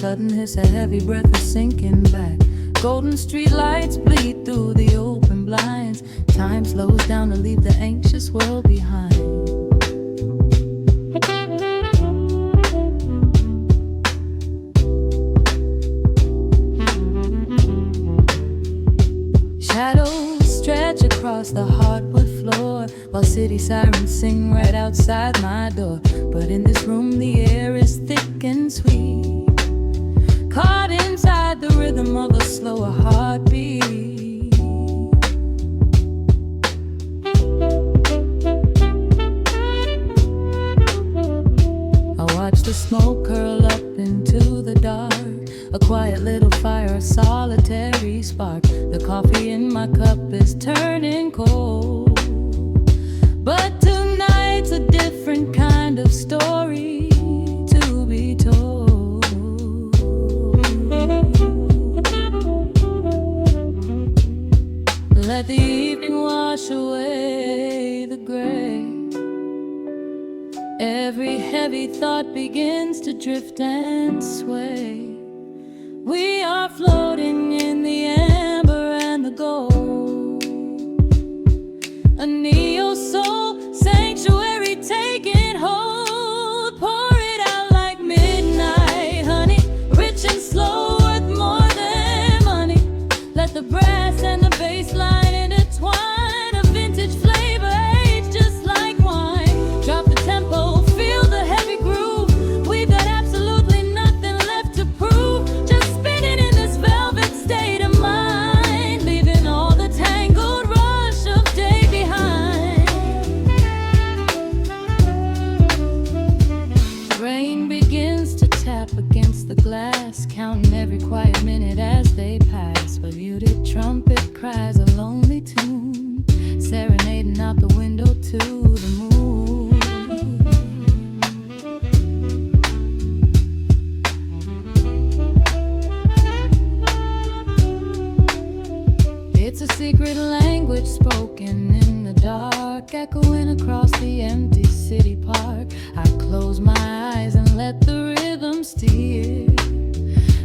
sudden hiss, a heavy breath is sinking back. Golden street lights bleed through the open blinds. Time slows down to leave the anxious world behind. Shadows stretch across the hardwood floor, while city sirens sing right outside my door. But in this room the air is thick and sweet, caught inside the rhythm of a slower heartbeat. I watch the smoke curl up into the dark, a quiet little fire, a solitary spark. The coffee in my cup is turning cold, but tonight's a different kind of story to be told. Let the evening wash away the gray. Every heavy thought begins to drift and sway. We are floating in the amber and the gold, a neo-soul sanctuary taking hold. Pour it out like midnight honey, rich and slow, worth more than money. Let the brass and the bass line intertwine, a vintage flavor aged just like wine. Drop the tempo, feel the heavy groove. We've got absolutely nothing left to prove, just spinning in this velvet state of mind, leaving all the tangled rush of day behind. Rain begins to tap against the glass, counting every quiet minute as they pass. A muted trumpet cries a lonely tune, serenading out the window to the moon. It's a secret language spoken in the dark, echoing across the empty city park. I close my eyes and let the rhythm steer.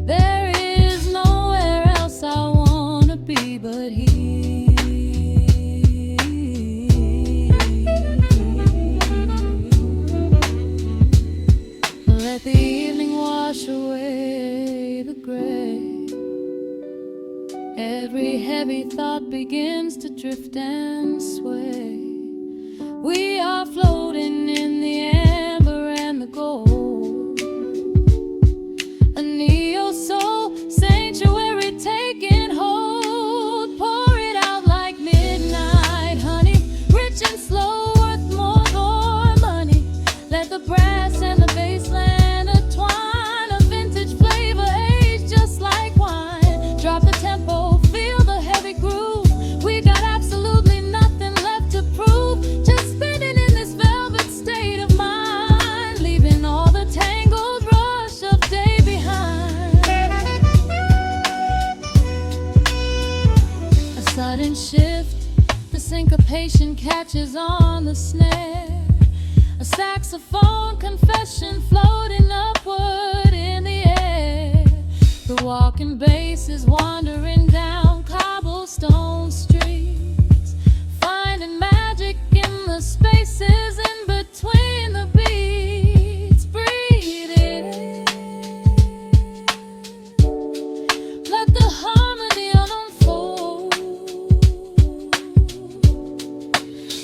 There is nowhere else I wanna be but here. Let the evening wash away the gray. Every heavy thought begins to drift and sway. We are floating in the amber and the gold, a neo-soul sanctuary taking hold. Pour it out like midnight honey, rich and slow, worth more than money. Let the brass and the bass line intertwine, a vintage flavor aged just like wine. Drop the tempo, feel the heavy groove. We got absolutely nothing left to prove, just spinning in this velvet state of mind, leaving all the tangled rush of day behind. A sudden shift, the syncopation catches on the snare. A saxophone confession floating upward in the air. The walking bass is wandering down cobblestone streets, finding magic in the spaces in between the beats. Breathe it in, let the harmony unfold.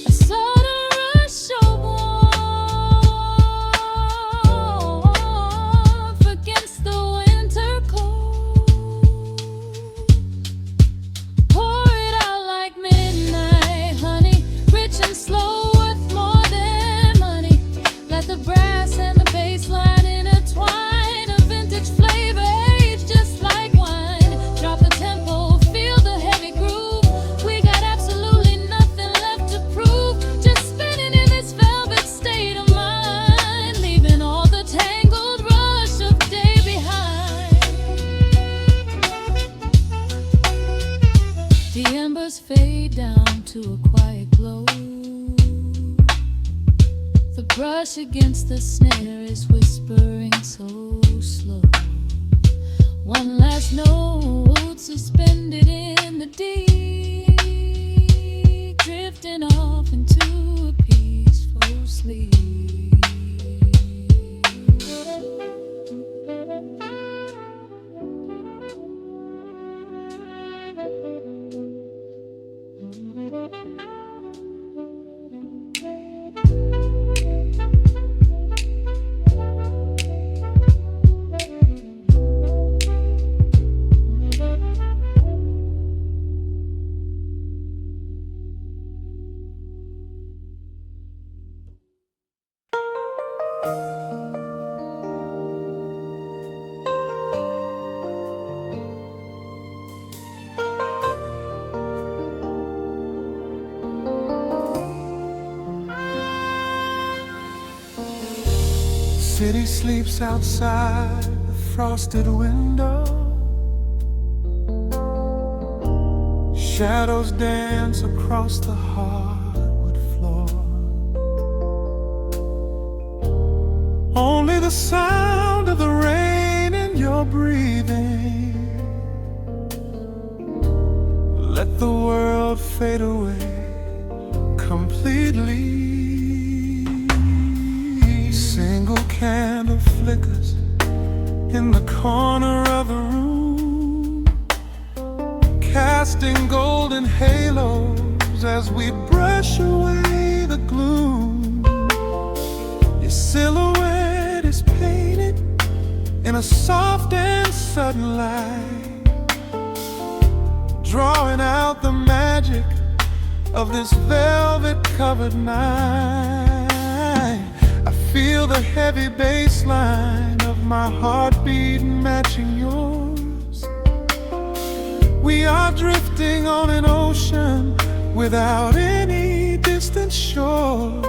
A sudden rush of warmth against the winter cold. Pour it out like midnight honey, rich and slow, worth more than money. Let the brass and the bass line intertwine, a vintage flavor aged just like wine. Drop the tempo, feel the heavy groove. We got absolutely nothing left to prove, just spinning in this velvet state of mind, leaving all the tangled rush of day behind. The embers fade down to a quiet glow. The brush against the snare is whispering so slow. One last note suspended in the deep, drifting off into a peaceful sleep. City sleeps outside the frosted window. Shadows dance across the hardwood floor. Only the sound of the rain in your breathing. Let the world fade away completely. Single candle flickers in the corner of the room, casting golden halos as we brush away the gloom. Your silhouette is painted in a soft and sudden light, drawing out the magic of this velvet-covered night. Feel the heavy bass line of my heartbeat matching yours. We are drifting on an ocean without any distant shores.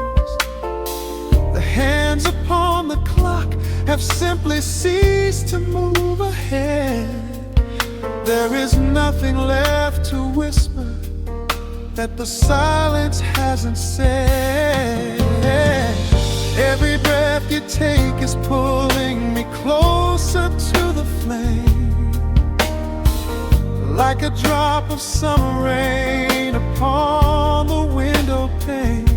The hands upon the clock have simply ceased to move ahead. There is nothing left to whisper that the silence hasn't said. Every breath you take is pulling me closer to the flame, like a drop of summer rain upon the window pane.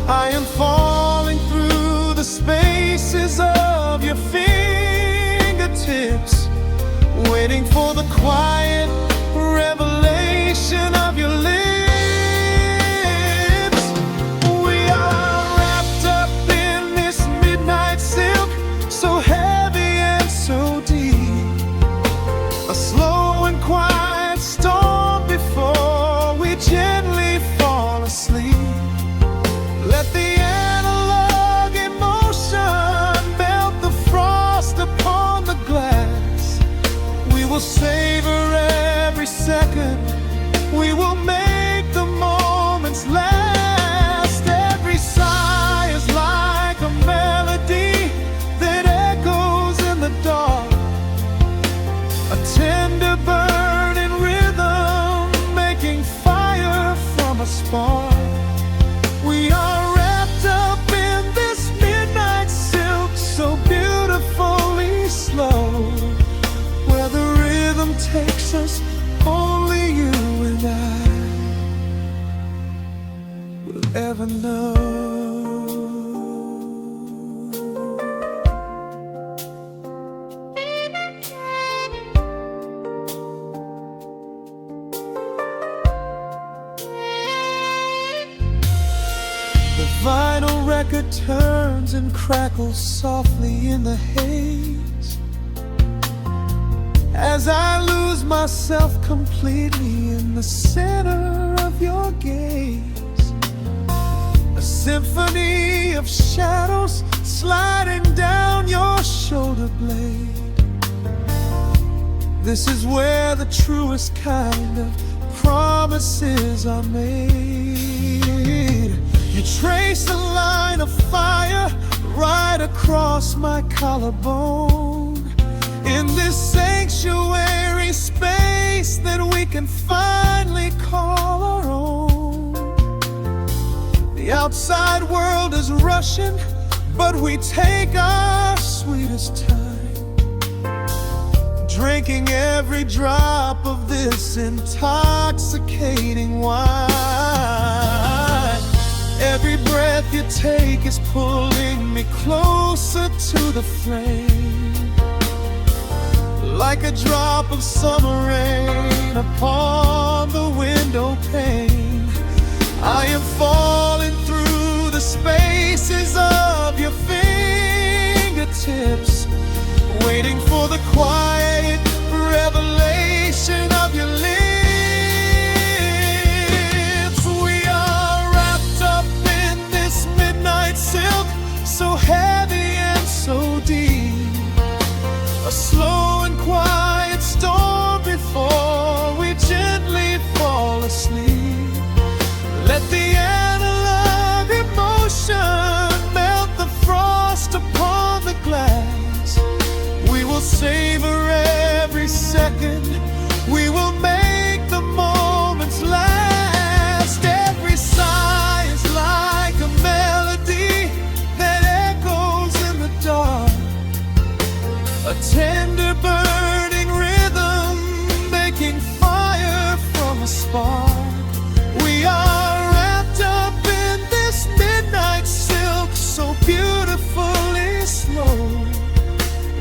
I am falling through the spaces of your fingertips, waiting for the quiet revelation of your lips. Savor every second, we will make the moments last. Every sigh is like a melody that echoes in the dark, a tender burning rhythm making fire from a spark. We are wrapped up in this midnight silk, so beautifully slow, where the rhythm takes us, only you and I will ever know. The vinyl record turns and crackles softly in the haze as I lose myself completely in the center of your gaze. A symphony of shadows sliding down your shoulder blade. This is where the truest kind of promises are made. You trace a line of fire right across my collarbone, in this sanctuary space that we can finally call our own. The outside world is rushing, but we take our sweetest time, drinking every drop of this intoxicating wine. Every breath you take is pulling me closer to the flame, like a drop of summer rain upon the window pane. I am falling through the spaces of your fingertips, waiting for the quiet revelation of your lips. We are wrapped up in this midnight silk, so heavy and so deep, a slow and quiet storm before we gently fall asleep. Let the analog emotion melt the frost upon the glass. We will savor every second, we will make the moments last. Every sigh is like a melody that echoes in the dark, a tender burning rhythm making fire from a spark. We are wrapped up in this midnight silk, so beautifully slow,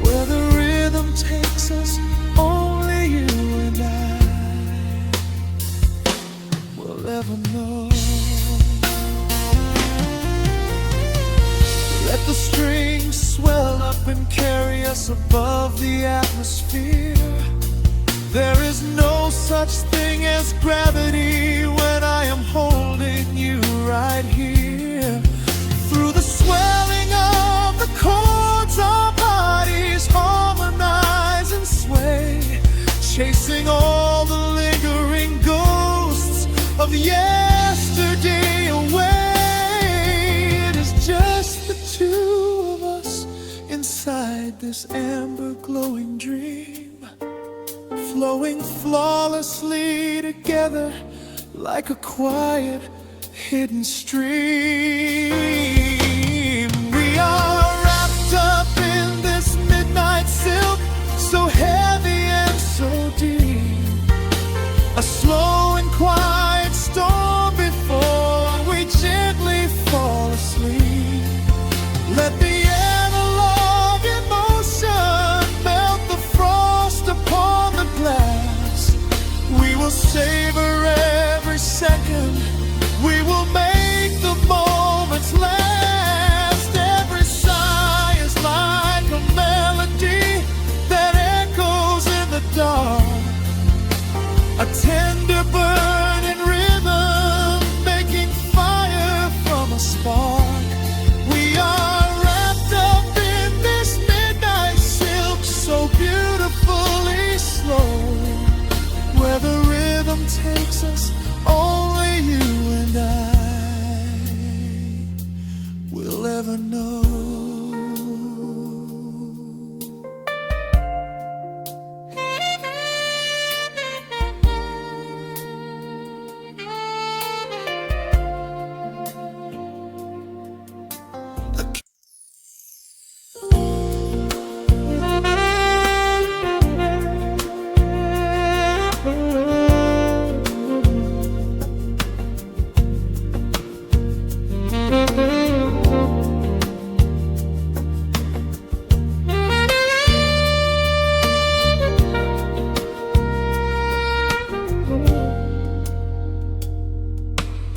where the rhythm takes us, only you and I will ever know. Let the strings swell up and carry us above the atmosphere. There is no such thing as gravity when I am holding you right here. Through the swelling of the chords, our bodies harmonize and sway, chasing all the lingering ghosts of yesterday away. It is just the two of us inside this amber glowing dream, flowing flawlessly together like a quiet hidden stream. We are wrapped up in this midnight silk, so heavy and so deep, a slow and quiet storm before we gently fall asleep. Let the analog emotion melt the frost upon the glass. We will savor every second, we will make the moments last. Every sigh is like a melody that echoes in the dark, a tender burning rhythm making fire from a spark. We are wrapped up in this midnight silk, so beautifully slow, where the rhythm takes us, only you and I will ever know.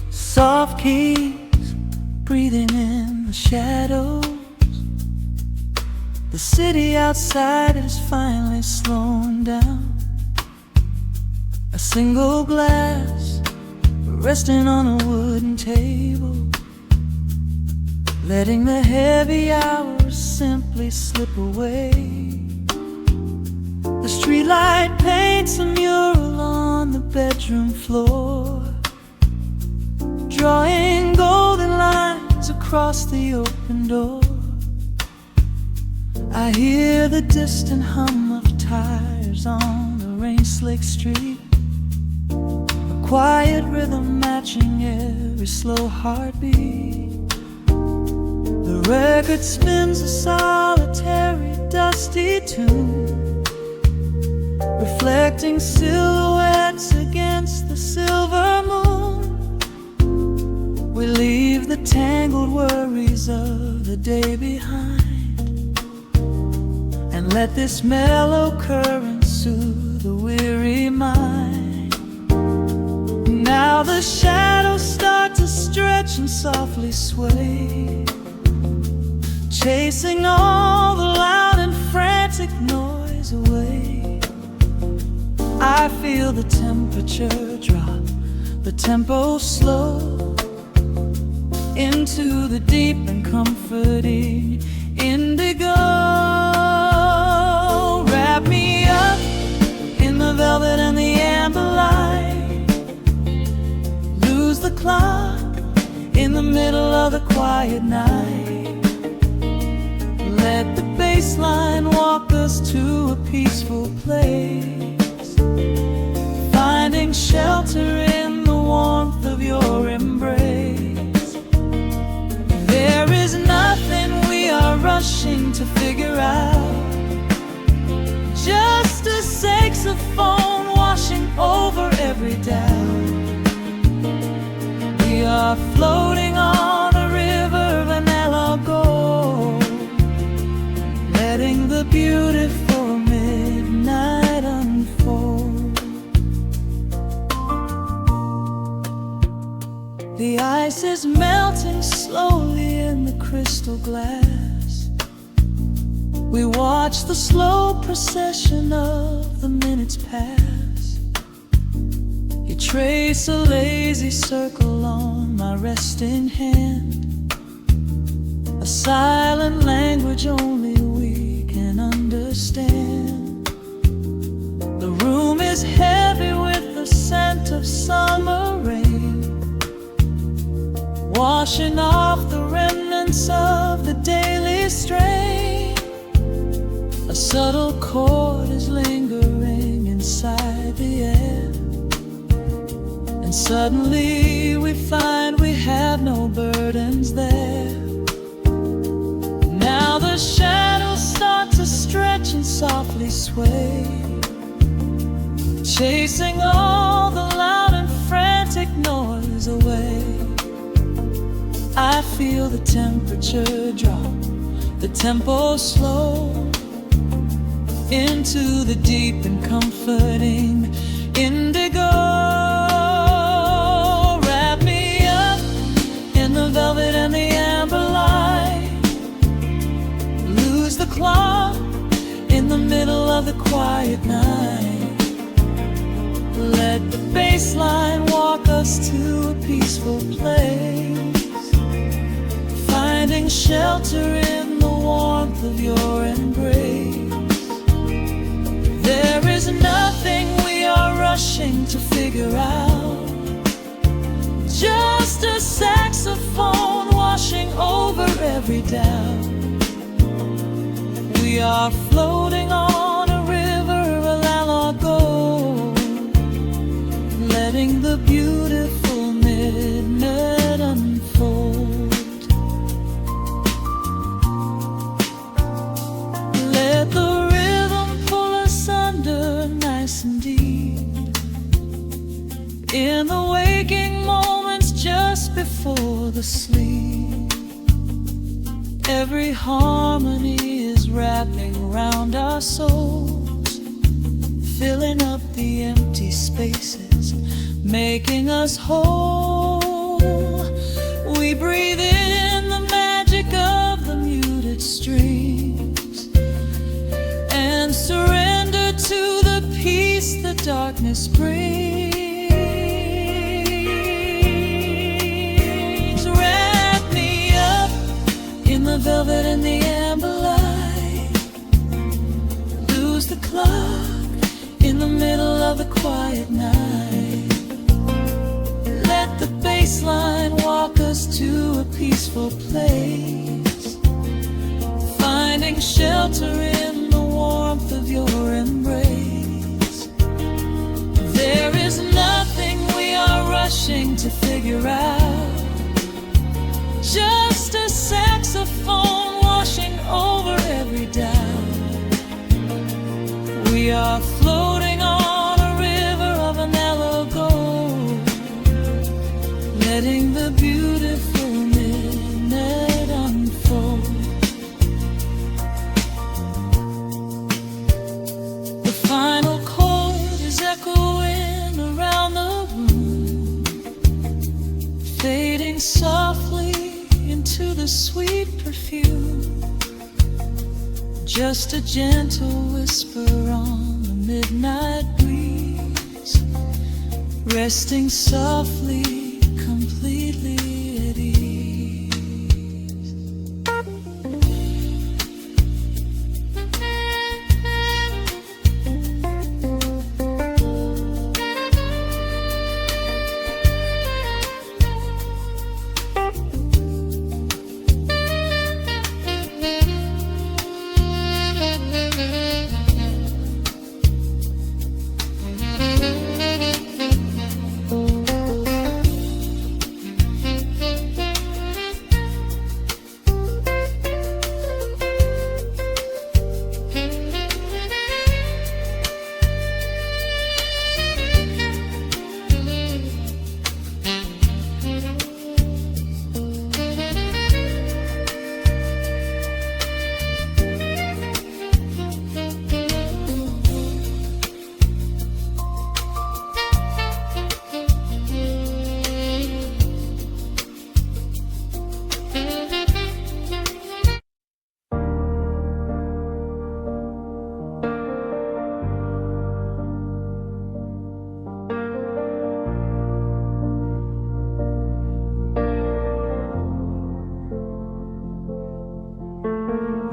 Soft keys breathing in the shadows. The city outside is finally slowing down. A single glass resting on a wooden table, letting the heavy hours simply slip away. The streetlight paints a mural on the bedroom floor, drawing golden lines across the open door. I hear the distant hum of tires on the rain-slicked street, a quiet rhythm matching every slow heartbeat. The record spins a solitary, dusty tune, reflecting silhouettes against the silver moon. We leave the tangled worries of the day behind and let this mellow current soothe the weary mind. Now the shadows start to stretch and softly sway, chasing all the loud and frantic noise away. I feel the temperature drop, the tempo slow, into the deep and comforting indigo. Wrap me up in the velvet and the amber light, lose the clock in the middle of the quiet night. Let the bass line walk us to a peaceful place, finding shelter in the warmth of your embrace. There is nothing we are rushing to figure out, just a saxophone washing over every doubt. We are floating on a river vanilla gold, letting the beautiful midnight unfold. The ice is melting slowly in the crystal glass. We watch the slow procession of the minutes pass. You trace a lazy circle on my resting hand, a silent language only we can understand. The room is heavy with the scent of summer rain, washing off the remnants of the daily strain. A subtle chord is lingering inside the air, and suddenly we find we have no burdens there. Now the shadows start to stretch and softly sway, chasing all the loud and frantic noise away. I feel the temperature drop, the tempo slow, into the deep and comforting indigo. Wrap me up in the velvet and the amber light, lose the clock in the middle of the quiet night. Let the bass line walk us to a peaceful place, finding shelter in the warmth of your embrace. There is nothing we are rushing to figure out, just a saxophone washing over every doubt. We are floating on a river, a la gold, letting the beautiful midnight unfold. Let the rhythm pull us under nice and deep, in the waking moments just before the sleep. Every harmony is wrapping around our souls, filling up the empty spaces, making us whole. We breathe in the magic of the muted strings and surrender to the peace the darkness brings. Wrap me up in the velvet and the amber light, lose the clock in the middle of the quiet night. Let the bass line walk us to a peaceful place, finding shelter in the warmth of your embrace. There is nothing we are rushing to figure out, just a saxophone washing over every doubt. We are floating letting the beautiful minute unfold. The final chord is echoing around the room, fading softly into the sweet perfume. Just a gentle whisper on the midnight breeze, resting softly, completely at ease.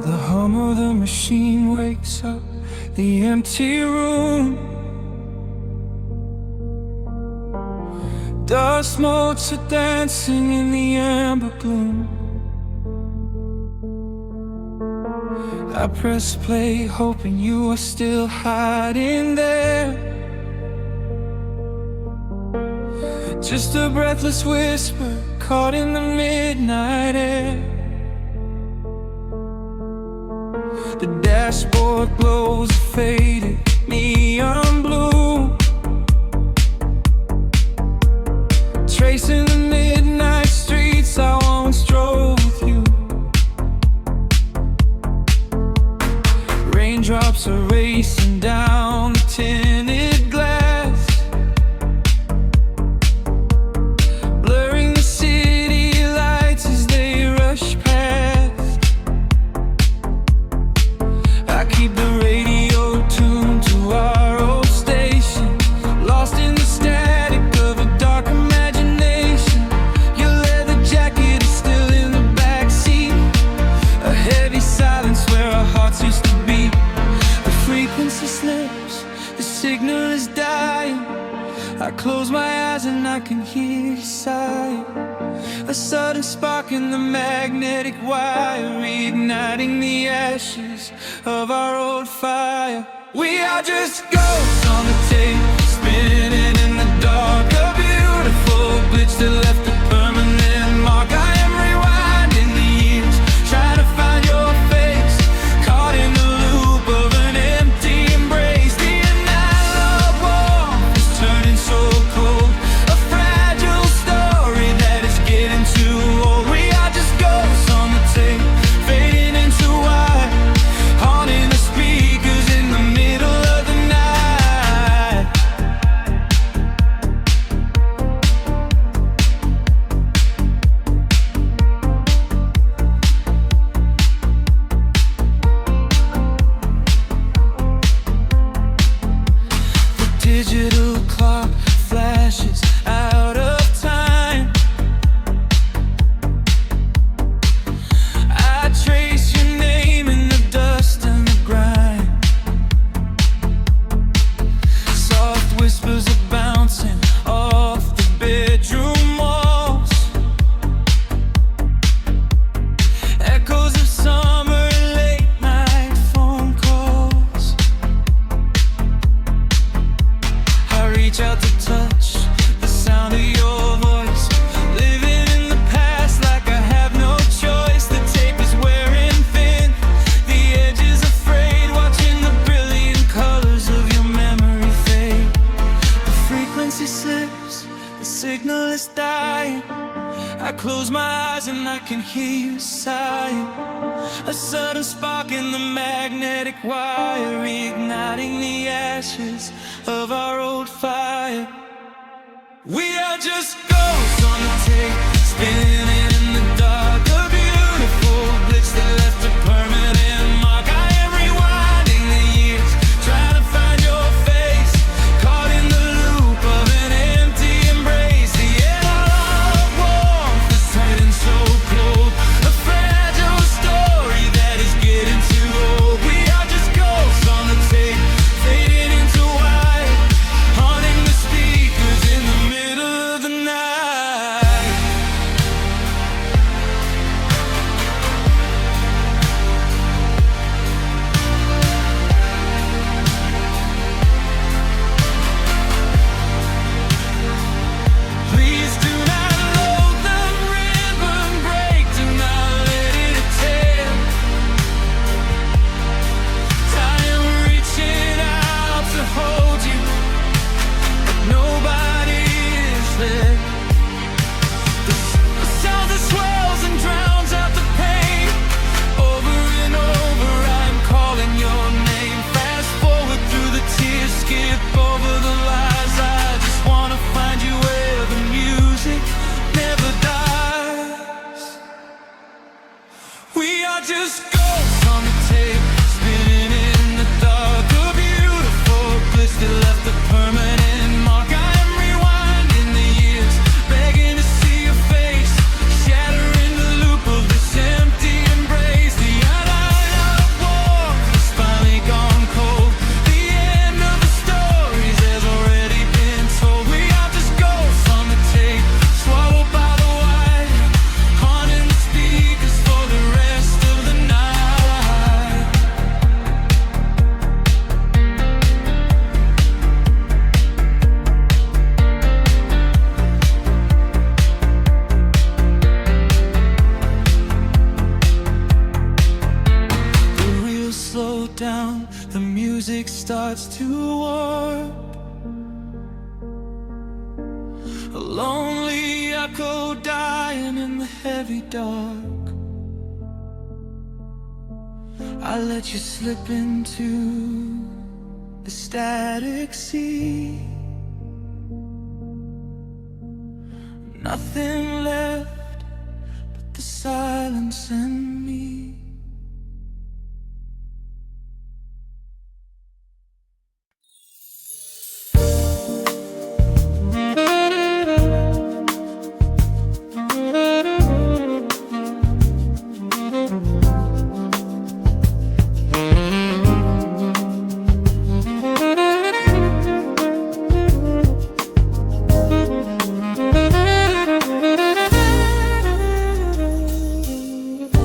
The hum of the machine wakes up the empty room. Dust motes are dancing in the amber gloom. I press play, hoping you are still hiding there. Just a breathless whisper caught in the midnight air. The dashboard glows a faded neon blue, tracing the midnight streets I once drove with you. Raindrops are racing down the tinted glass, blurring the city lights as they rush past. I keep the radio tuned to our old station, lost in the static of a dark imagination. Your leather jacket is still in the backseat, a heavy silence where our hearts used to beat. The frequency slips, the signal is dying. I close my eyes and I can hear you sigh. A sudden spark in the magnetic wire, reigniting the ashes of our old fire. We are just ghosts on the tape, spinning in the dark. A beautiful glitch that left a permanent mark. I am rewinding the years, trying to find your face, caught in the loop of an empty embrace. The analog warmth is turning so cold, a fragile story that is getting too old. We are just ghosts on the tape, fading into white, haunting the speakers in the middle of the night. world is dying. I close my eyes and I can hear you sighing. A sudden spark in the magnetic wire, reigniting the ashes of our old fire. We are just ghosts on the tape, spinning in the dark. A beautiful glitch that left a permanent mark. I am rewinding the years, trying to find your face, caught in the loop of an empty embrace. The air of warmth, the sun so cold, a fragile story that is getting too old. We are just ghosts on the tape, fading into white, haunting the speakers in the middle of the night. Please do not load the ribbon break, do not let it tear. I am reaching out to hold you, but nobody is there. The sound that swells and drowns out the pain. Over and over I'm calling your name. Fast forward through the tears, skip over the lies. I just wanna find you where the music never dies. We are just ghosts on the tape, spinning in the dark. A beautiful glitch that left a permanent mark. I am rewinding the years, begging to see your face, shattering the loop of this empty embrace. The outline of warmth has finally gone cold. The end of the stories has already been told. We are just ghosts on the tape, swallowed by the wire, haunting the speakers for the rest of the night. The wheels slow down, the music starts to warp. A lonely echo dying in the heavy dark. I let you slip into the static sea. Nothing left but the silence and me.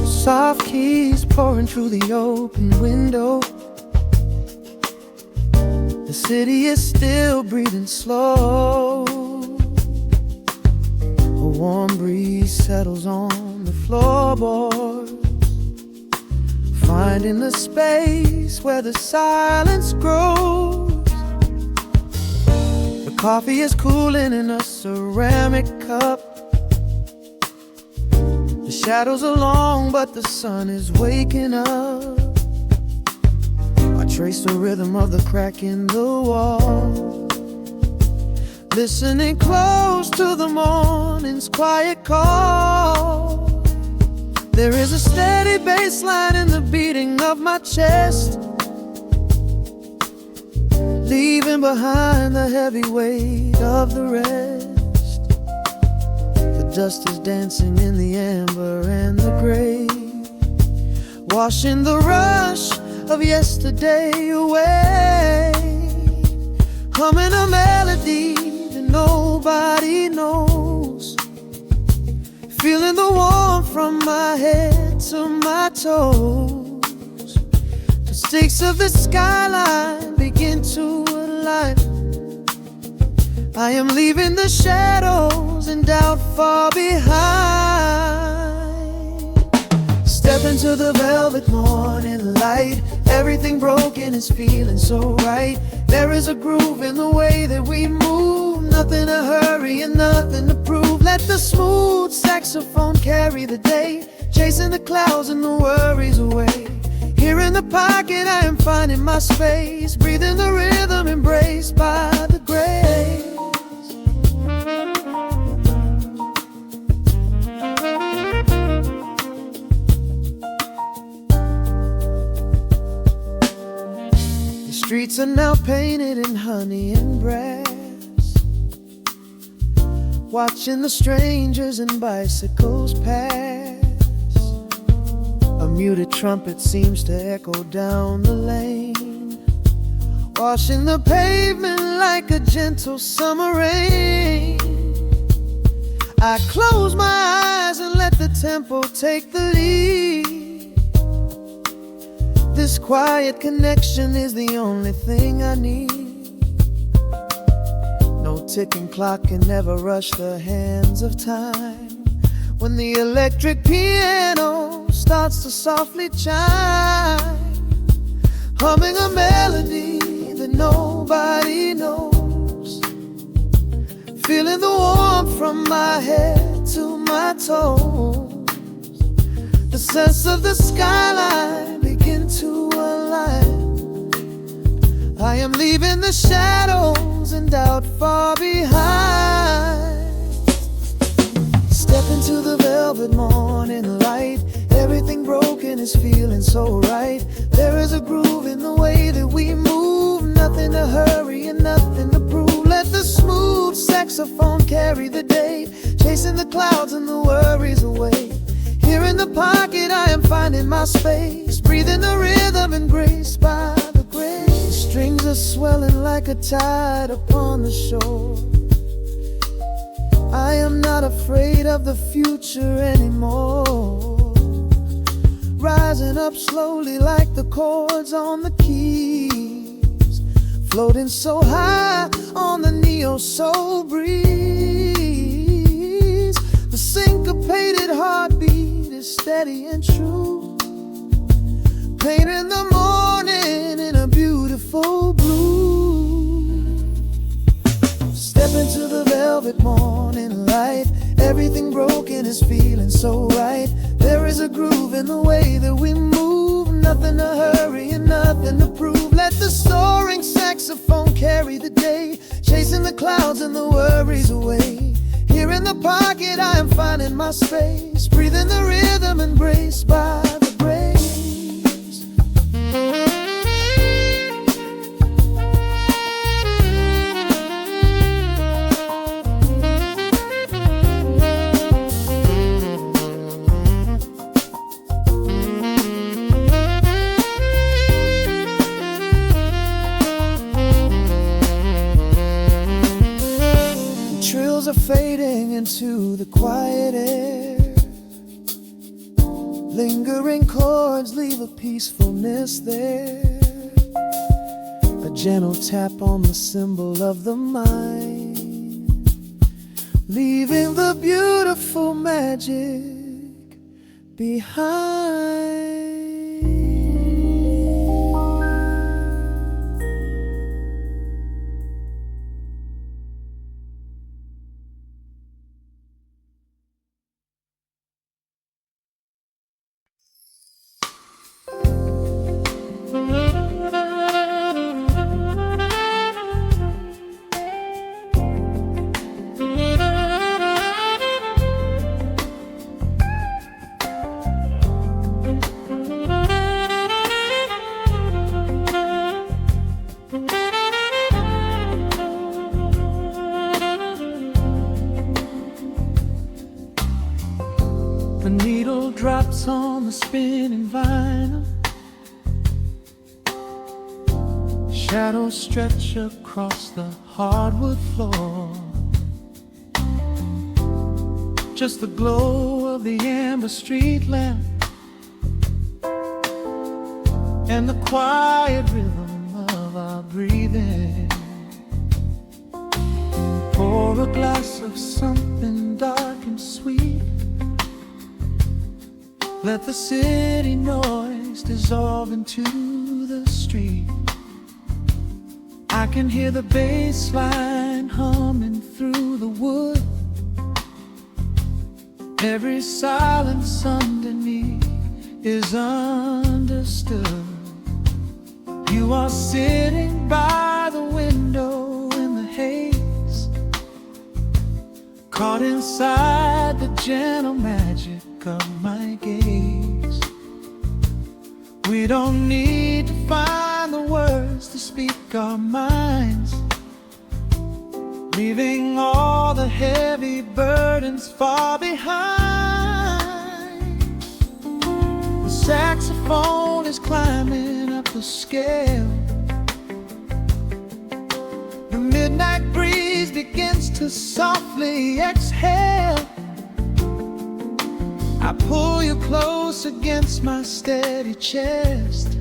Soft keys pouring through the open window. The city is still breathing slow. A warm breeze settles on the floorboards, finding the space where the silence grows. The coffee is cooling in a ceramic cup. The shadows are long, but the sun is waking up. I trace the rhythm of the crack in the wall, listening close to the morning's quiet call. There is a steady bass line in the beating of my chest, leaving behind the heavy weight of the rest. The dust is dancing in the amber and the gray, washing the rush of yesterday away. Humming a melody that nobody knows, feeling the warmth from my head to my toes. The stakes of the skyline begin to align. I am leaving the shadows and doubt far behind. Step into the velvet morning light. Everything broken is feeling so right. There is a groove in the way that we move Nothing to hurry and nothing to prove. Let the smooth saxophone carry the day, chasing the clouds and the worries away. Here in the pocket I am finding my space, breathing the rhythm embraced by the grace. The streets are now painted in honey and brass, watching the strangers and bicycles pass. A muted trumpet seems to echo down the lane, washing the pavement like a gentle summer rain. I close my eyes and let the tempo take the lead. This quiet connection is the only thing I need. No ticking clock can ever rush the hands of time. When the electric piano starts to softly chime, humming a melody that nobody knows, feeling the warmth from my head to my toes. The sense of the skyline begin to align. I am leaving the shadows and doubt far behind. Step into the velvet morning light. Everything broken is feeling so right. There is a groove in the way that we move. Nothing to hurry and nothing to prove. Let the smooth saxophone carry the day, chasing the clouds and the worries away. Here in the pocket I am finding my space, breathing the rhythm and grace by the grace. The strings are swelling like a tide upon the shore. I am not afraid of the future anymore. Rising up slowly like the chords on the keys, floating so high on the neo-soul breeze. The syncopated heartbeat is steady and true, painting the morning in a beautiful blue. Step into the velvet morning light. Everything broken is feeling so right. There is a groove in the way that we move. Nothing to hurry and nothing to prove. Let the soaring saxophone carry the day, chasing the clouds and the worries away. Here in the pocket I am finding my space, breathing the rhythm embraced by the grace. Are fading into the quiet air. Lingering chords leave a peacefulness there. A gentle tap on the symbol of the mind, leaving the beautiful magic behind. The needle drops on the spinning vinyl. Shadows stretch across the hardwood floor. Just the glow of the amber street lamp and the quiet rhythm of our breathing. Pour a glass of something dark and sweet. Let the city noise dissolve into the street. I can hear the bass line humming Every silence underneath is understood. You are sitting by the window in the haze, caught inside the gentle magic of my gaze. We don't need to find the words to speak our minds, leaving all the heavy burdens far behind. The saxophone is climbing up the scale. The midnight breeze begins to softly exhale. I pull you close against my steady chest.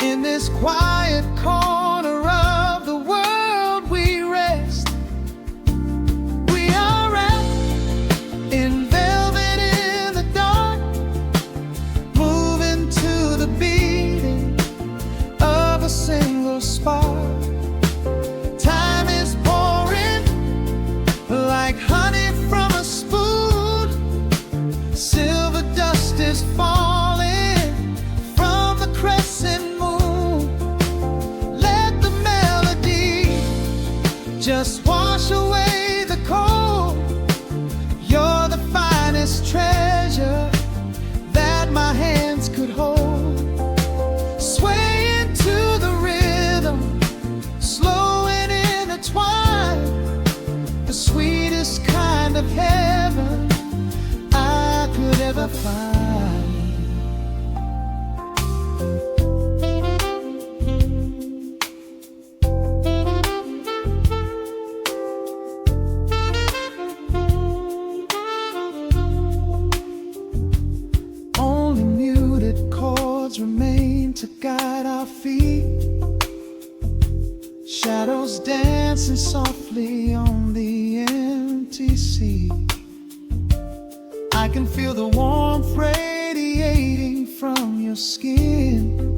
In this quiet corner of the world we rest. We are wrapped in velvet in the dark, moving to the beating of a single spark. Time is pouring like honey from a spoon. Silver dust is falling from the crescent moon. Let the melody just wash away the cold. You're the finest treasure that my hands could hold. Sway into the rhythm, slow and intertwined. The sweetest kind of heaven I could ever find. Only muted chords remain to guide our feet, shadows dancing softly on the empty sea. I can feel the warmth radiating from your skin.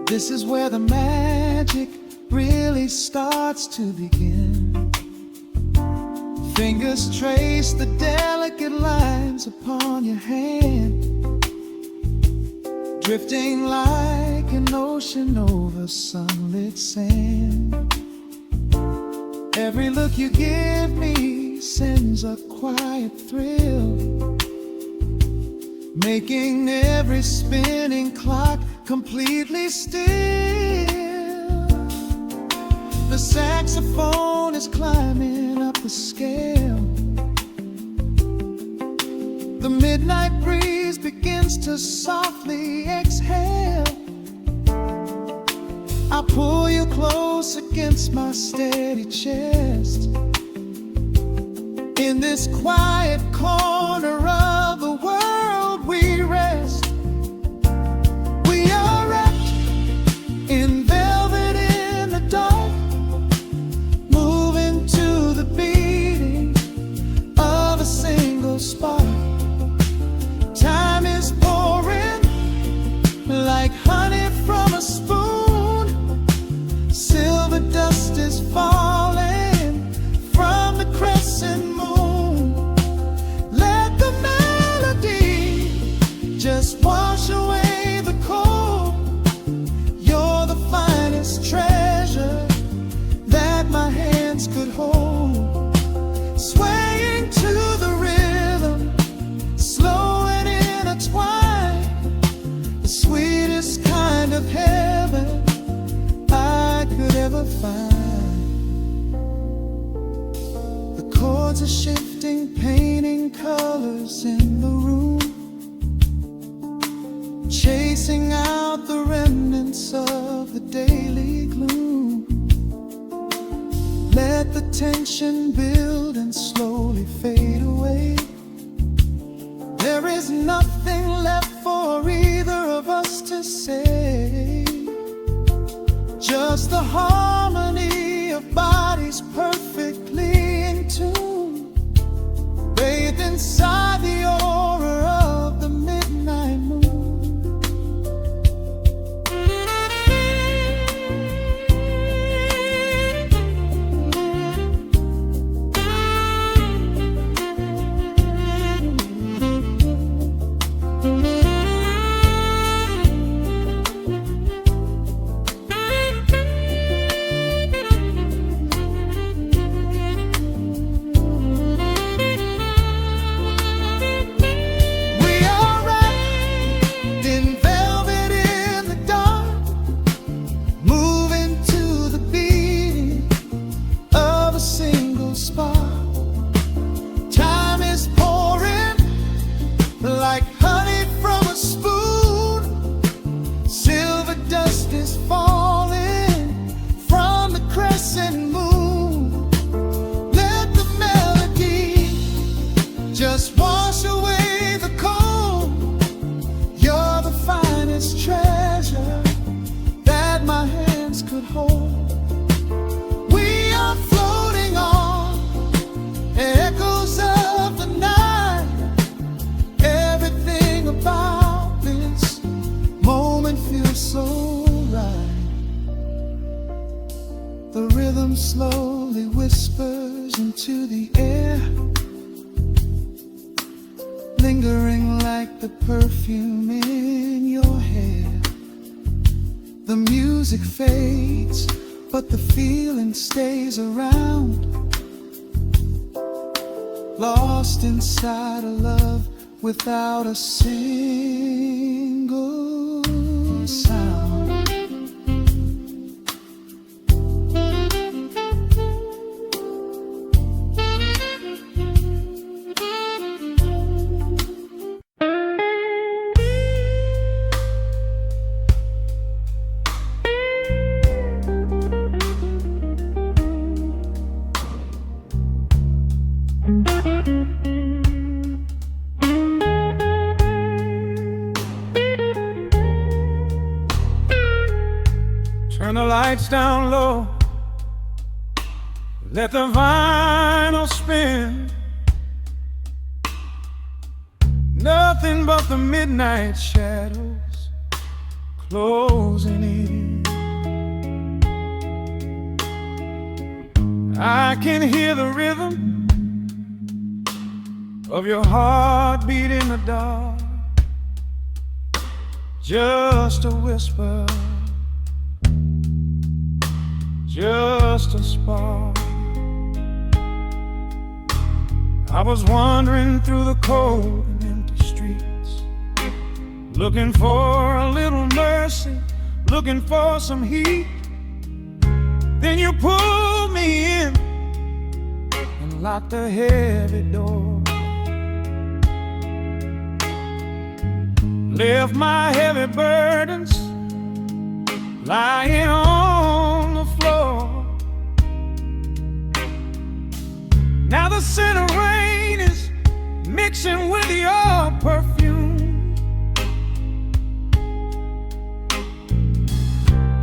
This is where the magic really starts to begin. Fingers trace the delicate lines upon your hand, drifting like an ocean over sunlit sand. Every look you give me sends a quiet thrill, making every spinning clock completely still. The saxophone is climbing up the scale. The midnight breeze begins to softly exhale. I pull you close against my steady chest. In this quiet corner of the world we rest. We are wrapped in velvet in the dark, moving to the beating of a single spark. Time is pouring like honey from a spoon. Silver dust is falling from the crescent moon. Let the melody just wash away the cold. You're the finest treasure that my hands could hold. Swaying to the rhythm, slow and intertwined. The sweetest kind of heaven I could ever find. The chords are shifting, painting colors in the room, chasing out the remnants of the daily gloom. Let the tension build and slowly fade away. There is nothing left for either of us to say, just the harmony of bodies perfectly in tune, bathed inside the aura of the midnight moon. air, lingering like the perfume in your hair. The music fades, but the feeling stays around, lost inside a love without a single sound. Turn the lights down low, let the vinyl spin. Nothing but the midnight shadows closing in. I can hear the rhythm of your heartbeat in the dark, just a whisper, just a spark. I was wandering through the cold and empty streets, looking for a little mercy, looking for some heat. Then you pulled me in and locked the heavy door, left my heavy burdens lying on the floor. Now the scent of rain is mixing with your perfume,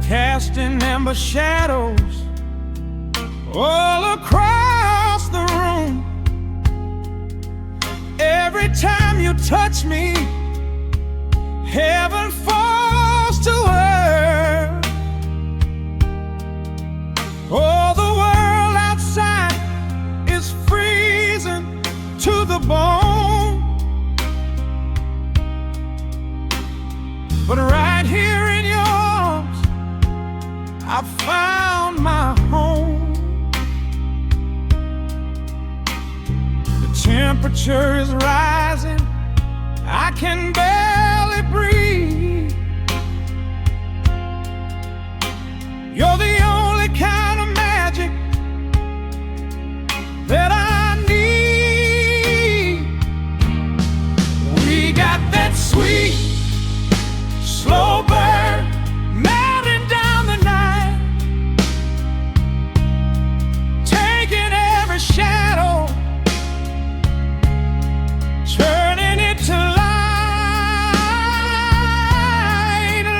casting amber shadows all across the room. Every time you touch me, heaven falls to earth. Oh, the world outside is freezing to the bone, but right here in your arms I found my home. The temperature is rising, I can barely breathe. You're the only kind of magic that I need. We got that sweet, slow burn melting down the night, taking every shadow, turning it to light.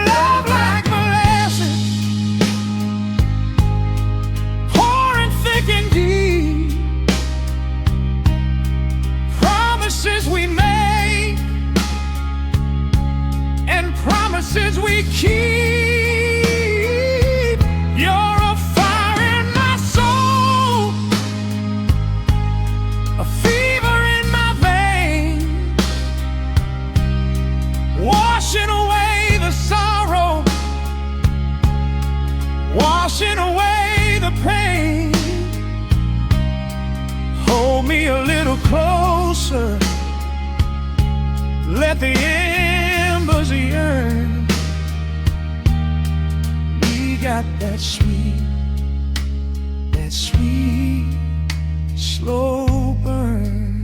Love like molasses, pouring thick and deep. Promises we make and promises we keep. You're a fire in my soul, a fever in my veins, washing away the sorrow, washing away the pain. Hold me a little closer, let the embers yearn. We got that sweet, slow burn.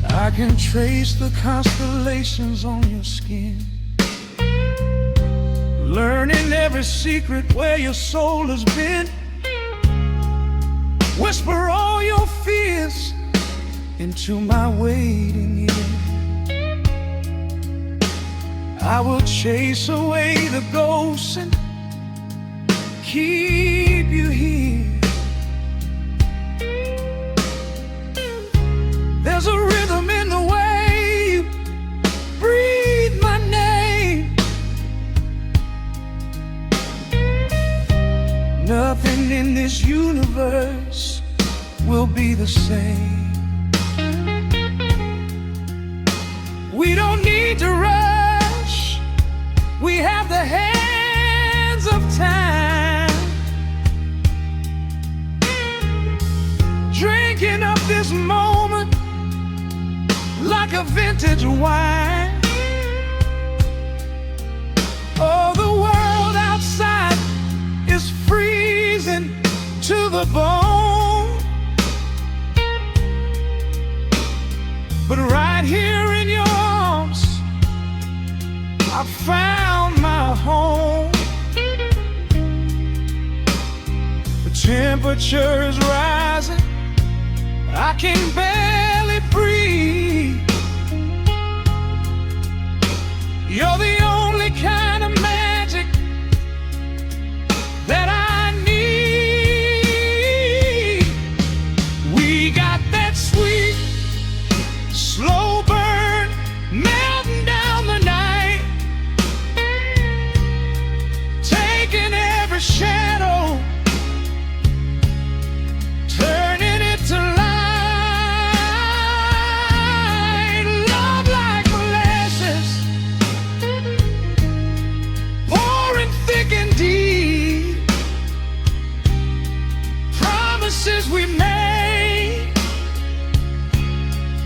I can trace the constellations on your skin, learning every secret where your soul has been. Whisper all your fears into my waiting ear. I will chase away the ghosts and keep you here. There's a rhythm in the way you breathe my name. Nothing in this universe be the same. We don't need to rush. We have the hands of time, drinking up this moment like a vintage wine. Oh, the world outside is freezing to the bone, but right here in your arms I found my home. The temperature is rising, I can barely breathe. You're the only kind of magic that I need. We got that sweet, slow burn melting down the night, taking every shadow, turning it to light. Love like molasses, pouring thick and deep. Promises we made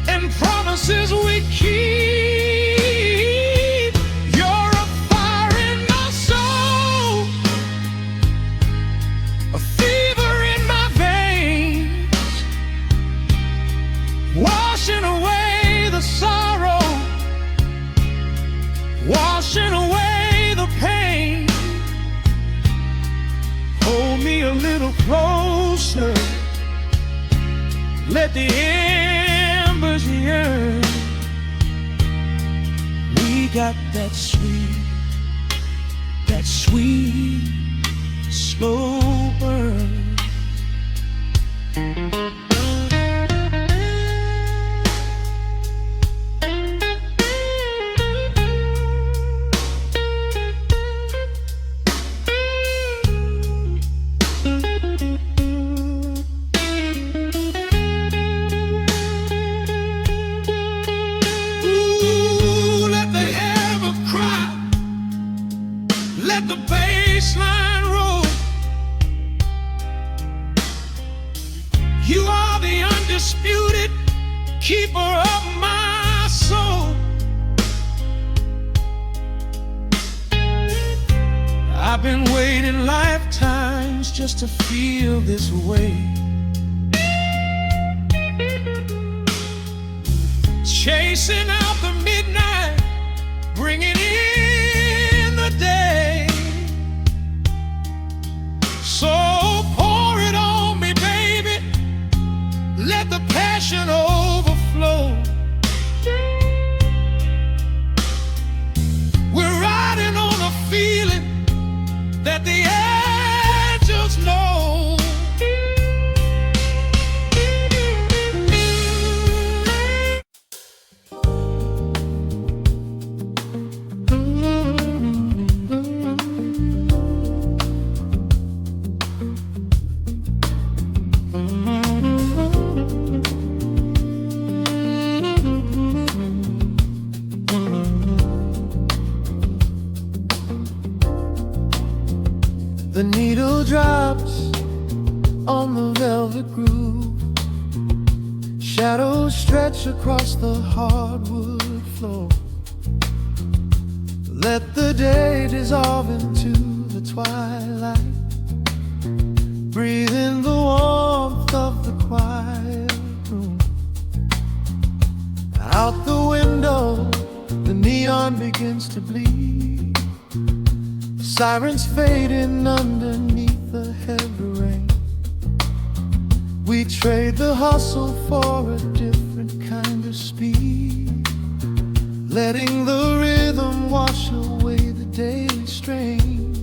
and promises we keep. You're a fire in my soul, a fever in my veins, washing away the sorrow, washing away the pain. Hold me a little closer, let the embers yearn. We got that sweet, slow burn. Let the bass line roll. You are the undisputed keeper of my soul. I've been waiting lifetimes just to feel this way, chasing out the midnight, bringing in the day. So pour it on me, baby, let the passion overflow. We're riding on a feeling that the angels know. The needle drops on the velvet groove, shadows stretch across the hardwood floor. Let the day dissolve into the twilight, breathe in the warmth of the quiet room. Out the window, the neon begins to bleed, sirens fading underneath the heavy rain. We trade the hustle for a different kind of speed, letting the rhythm wash away the daily strain.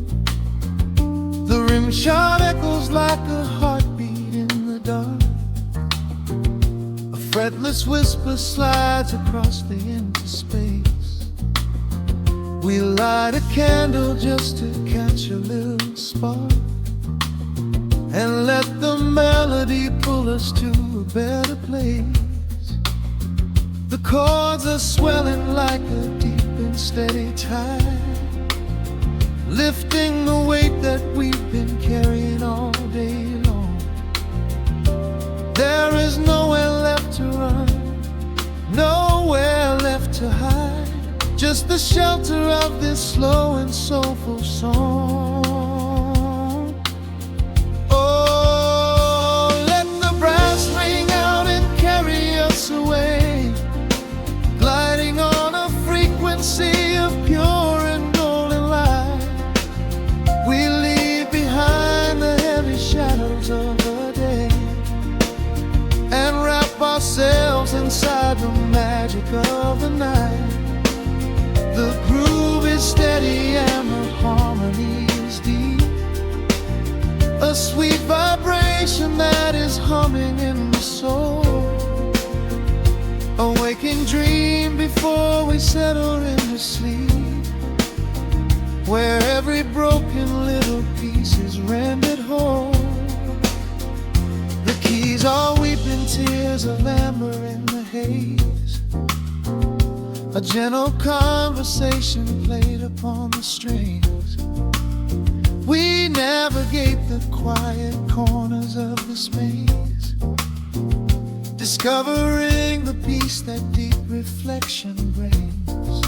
The rim shot echoes like a heartbeat in the dark, a fretless whisper slides across the empty space. We light a candle just to catch a little spark, and let the melody pull us to a better place. The chords are swelling like a deep and steady tide, lifting the weight that we've been carrying all day long. There is nowhere left to run, nowhere left to hide, just the shelter of this slow and soulful song. Oh, let the brass ring out and carry us away, gliding on a frequency of pure and golden light. We leave behind the heavy shadows of the day and wrap ourselves inside the magic of the night. The groove is steady and the harmony is deep, a sweet vibration that is humming in the soul, a waking dream before we settle into sleep, where every broken little piece is rendered whole. The keys are weeping tears of amber in the haze, a gentle conversation played upon the strings. We navigate the quiet corners of this maze, discovering the peace that deep reflection brings.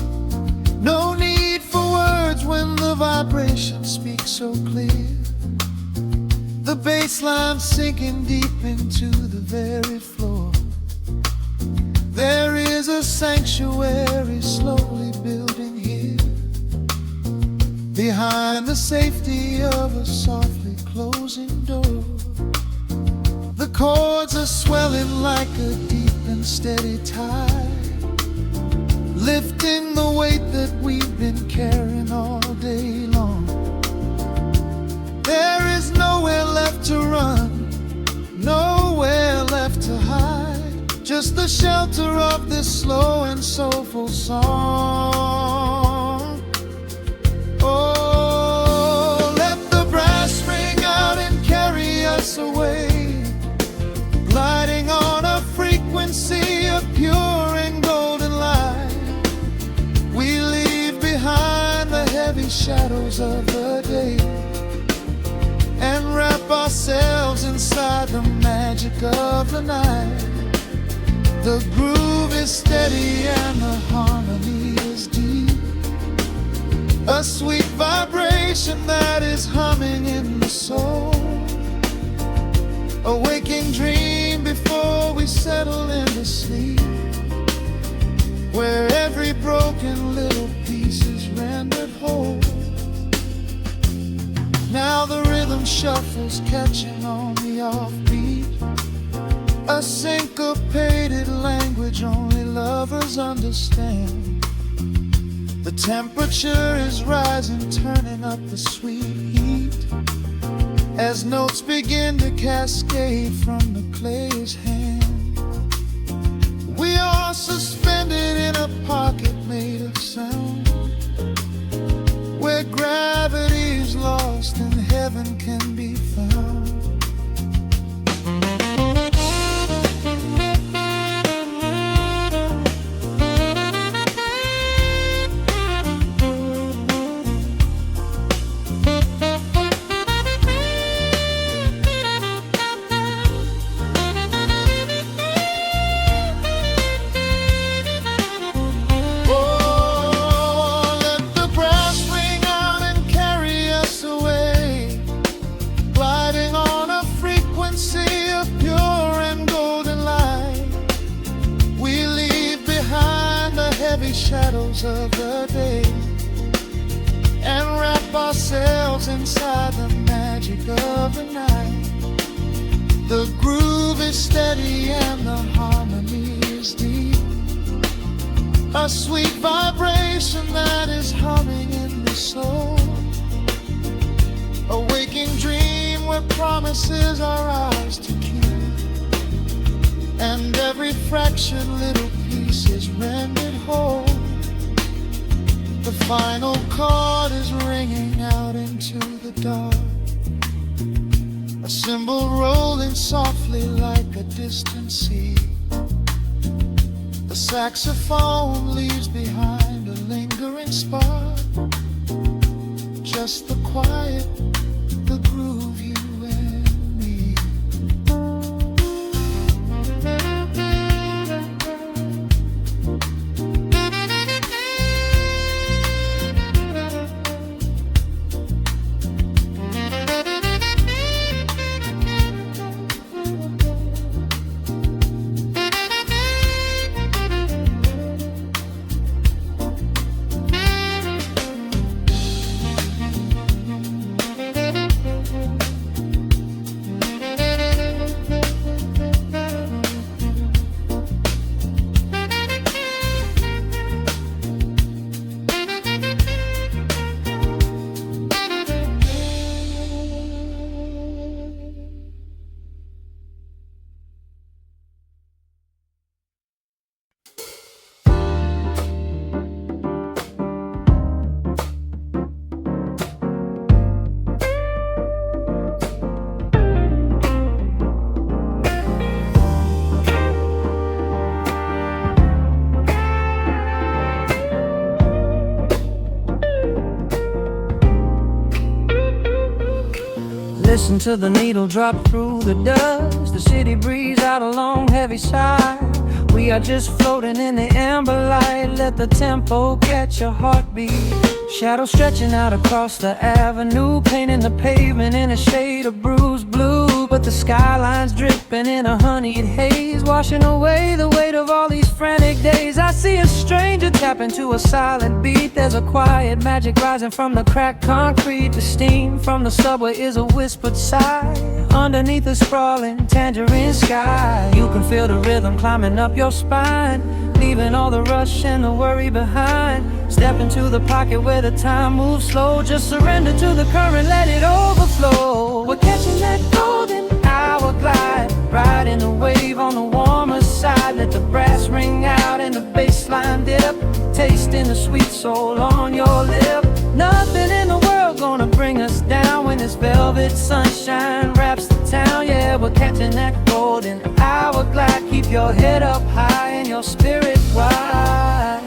No need for words when the vibration speaks so clear, the bass line sinking deep into the very floor. There is a sanctuary slowly building here, behind the safety of a softly closing door. The chords are swelling like a deep and steady tide, lifting the weight that we've been carrying all day long. There is nowhere left to run, nowhere left to hide, just the shelter of this slow and soulful song. Oh, let the brass ring out and carry us away, gliding on a frequency of pure and golden light. We leave behind the heavy shadows of the day and wrap ourselves inside the magic of the night. The groove is steady and the harmony is deep, a sweet vibration that is humming in the soul, a waking dream before we settle into sleep, where every broken little piece is rendered whole. Now the rhythm shuffles, catching on the offbeat, a syncopated language only lovers understand. The temperature is rising, turning up the sweet heat, as notes begin to cascade from the clay's hand. We are suspended in a pocket made of sound, where gravity is lost and heaven can be found. Shadows of the day and wrap ourselves inside the magic of the night. The groove is steady and the harmony is deep, a sweet vibration that is humming in the soul, a waking dream where promises are ours to keep, and every fraction little piece is rendered whole. The final chord is ringing out into the dark, a cymbal rolling softly like a distant sea. The saxophone leaves behind a lingering spark, just the quiet, the groove, you and me. Listen to the needle drop through the dust. The city breeze out a long heavy sigh. We are just floating in the amber light. Let the tempo catch your heartbeat. Shadows stretching out across the avenue, painting the pavement in a shade of bruised blue. But the skyline's dripping in a honeyed haze, washing away the weight of all these frantic days. I see a stranger tap into a silent beat. There's a quiet magic rising from the cracked concrete. The steam from the subway is a whispered sigh underneath the sprawling tangerine sky. You can feel the rhythm climbing up your spine, leaving all the rush and the worry behind. Step into the pocket where the time moves slow. Just surrender to the current, let it overflow. We're catching that golden hour glide, riding the wave on the warmer side. Let the brass ring out and the bass line dip, tasting the sweet soul on your lip. Nothing in the world gonna bring us down when this velvet sunshine wraps the town. Yeah, we're catching that golden hour glide. Keep your head up high and your spirit wide.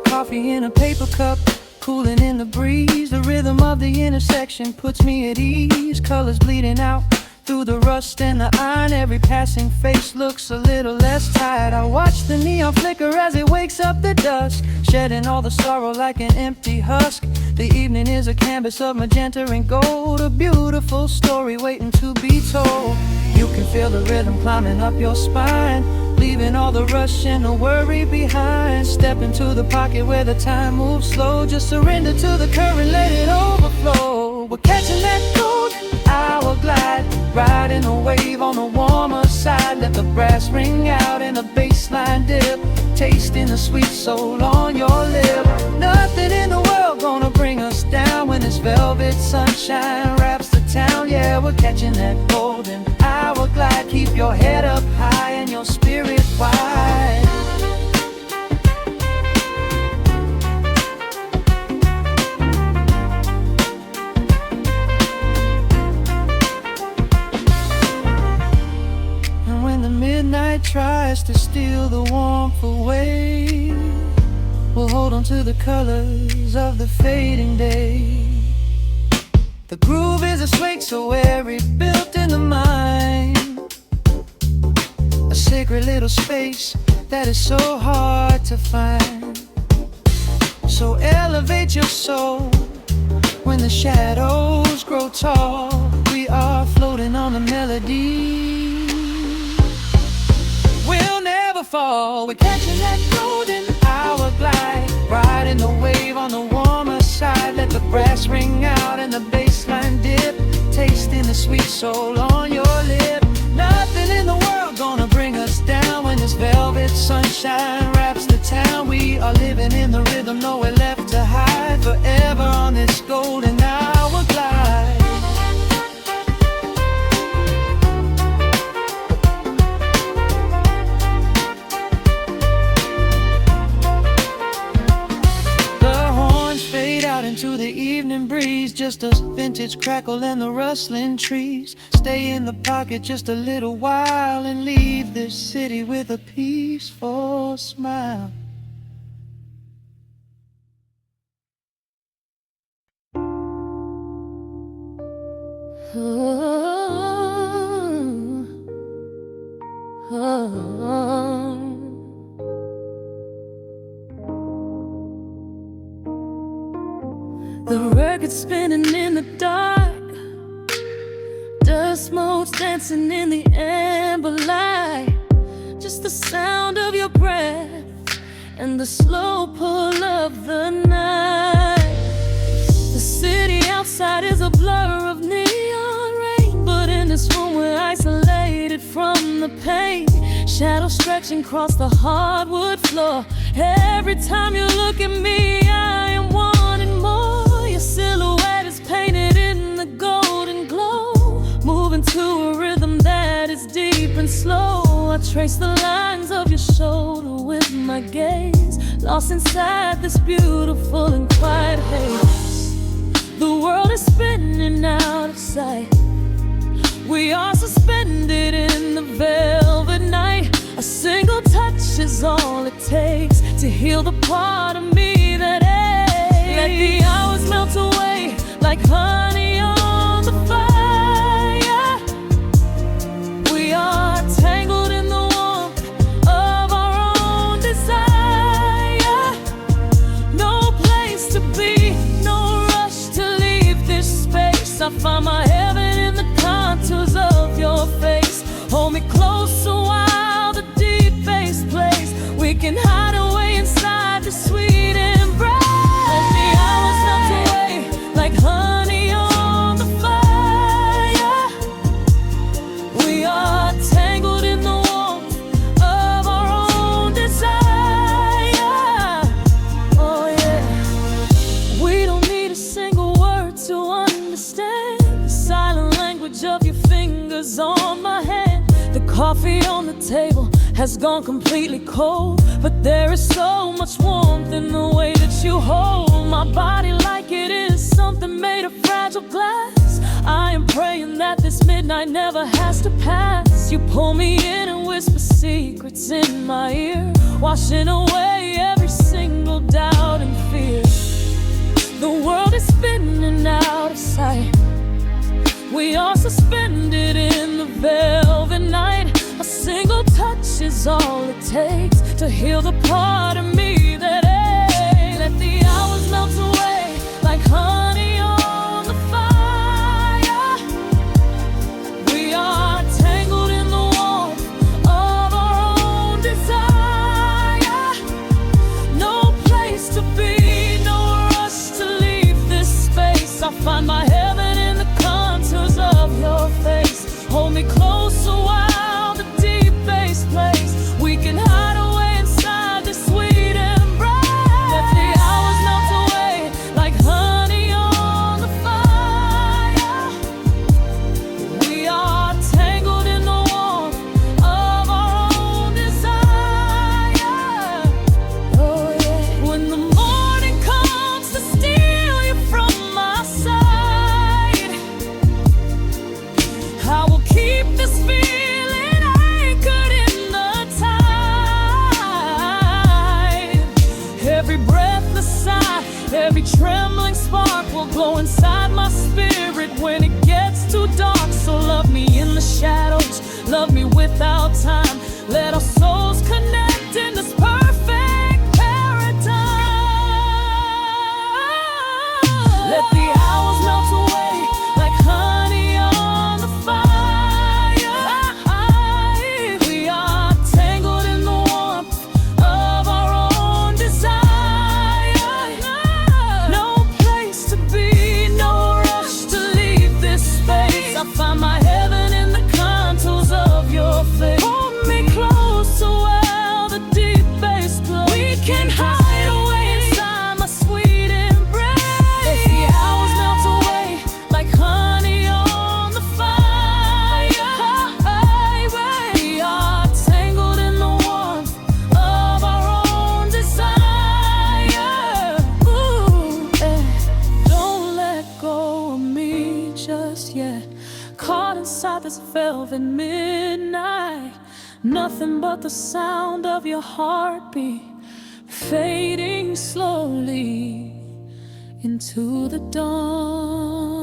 Coffee in a paper cup, cooling in the breeze. The rhythm of the intersection puts me at ease. Colors bleeding out through the rust and the iron. Every passing face looks a little less tired. I watch the neon flicker as it wakes up the dusk, shedding all the sorrow like an empty husk. The evening is a canvas of magenta and gold, a beautiful story waiting to be told. You can feel the rhythm climbing up your spine, leaving all the rush and the worry behind. Step into the pocket where the time moves slow. Just surrender to the current, let it overflow. We're catching that golden hour glide, riding a wave on the warmer side. Let the brass ring out and the bass line dip, tasting the sweet soul on your lip. Nothing in the world gonna bring us down when this velvet sunshine wraps the town. Yeah, we're catching that golden hour glide. Keep your head up high and your spirit wide. And when the midnight tries to steal the warmth away, we'll hold on to the colors of the fading day. The groove is a swing so airy, built in the mind, a sacred little space that is so hard to find. So elevate your soul when the shadows grow tall. We are floating on the melody, we'll never fall. We're catching that golden hour glide, riding the wave on the warmer side. Let the brass ring out and the bass line dip, tasting the sweet soul on your lip. Nothing in the world gonna bring us down when this velvet sunshine wraps the town. We are living in the rhythm, nowhere left to hide, forever on this golden hour glide. The horns fade out into the evening breeze, just a vintage voltage crackle and the rustling trees. Stay in the pocket just a little while and leave this city with a peaceful smile. The record spinning in the dark, dust motes dancing in the amber light. Just the sound of your breath and the slow pull of the night. The city outside is a blur of neon rain, but in this room we're isolated from the pain. Shadows stretching across the hardwood floor. Every time you look at me, I am wanting more. Your silhouette is painted in the golden glow, moving to a rhythm that is deep and slow. I trace the lines of your shoulder with my gaze, lost inside this beautiful and quiet haze. The world is spinning out of sight. We are suspended in the velvet night. A single touch is all it takes to heal the part of me that aches. Let the hours melt away like honey on the fire. We are tangled in the warmth of our own desire. No place to be, no rush to leave this space. I find my heaven in the contours of your face. Hold me close a while the deep bass plays. We can hide away inside the sweet embrace. Let the hours melt away like honey on the fire. We are tangled in the warmth of our own desire. Oh yeah. We don't need a single word to understand the silent language of your fingers on my hand. The coffee on the table has gone completely cold, but there is so much warmth in the way that you hold my body like it is something made of fragile glass. I am praying that this midnight never has to pass. You pull me in and whisper secrets in my ear, washing away every single doubt and fear. The world is spinning out of sight. We are suspended in the velvet night. A single touch is all it takes to heal the part of me that aches. Let the hours melt away like honey on the fire. We are tangled in the warmth of our own desire. No place to be, no rush to leave this space. I find my heaven in the contours of your face. Hold me close a while the deep bass plays. We can hide away inside this sweet embrace. Let the hours melt away like honey on the fire. We are tangled in the warmth of our own desire. Oh yeah. When the morning comes to steal you from my side, I will keep this feeling anchored in the tide. Every breathless sigh, every trembling spark will glow inside my spirit when it gets too dark. So love me in the shadows, love me without time. Let our souls connect in this perfect paradise. Let the hours melt away like honey on the fire. We are tangled in the warmth of our own desire. No place to be, no rush to leave this space. I find my heaven in the contours of your face. Hold at midnight. Nothing but the sound of your heartbeat fading slowly into the dawn.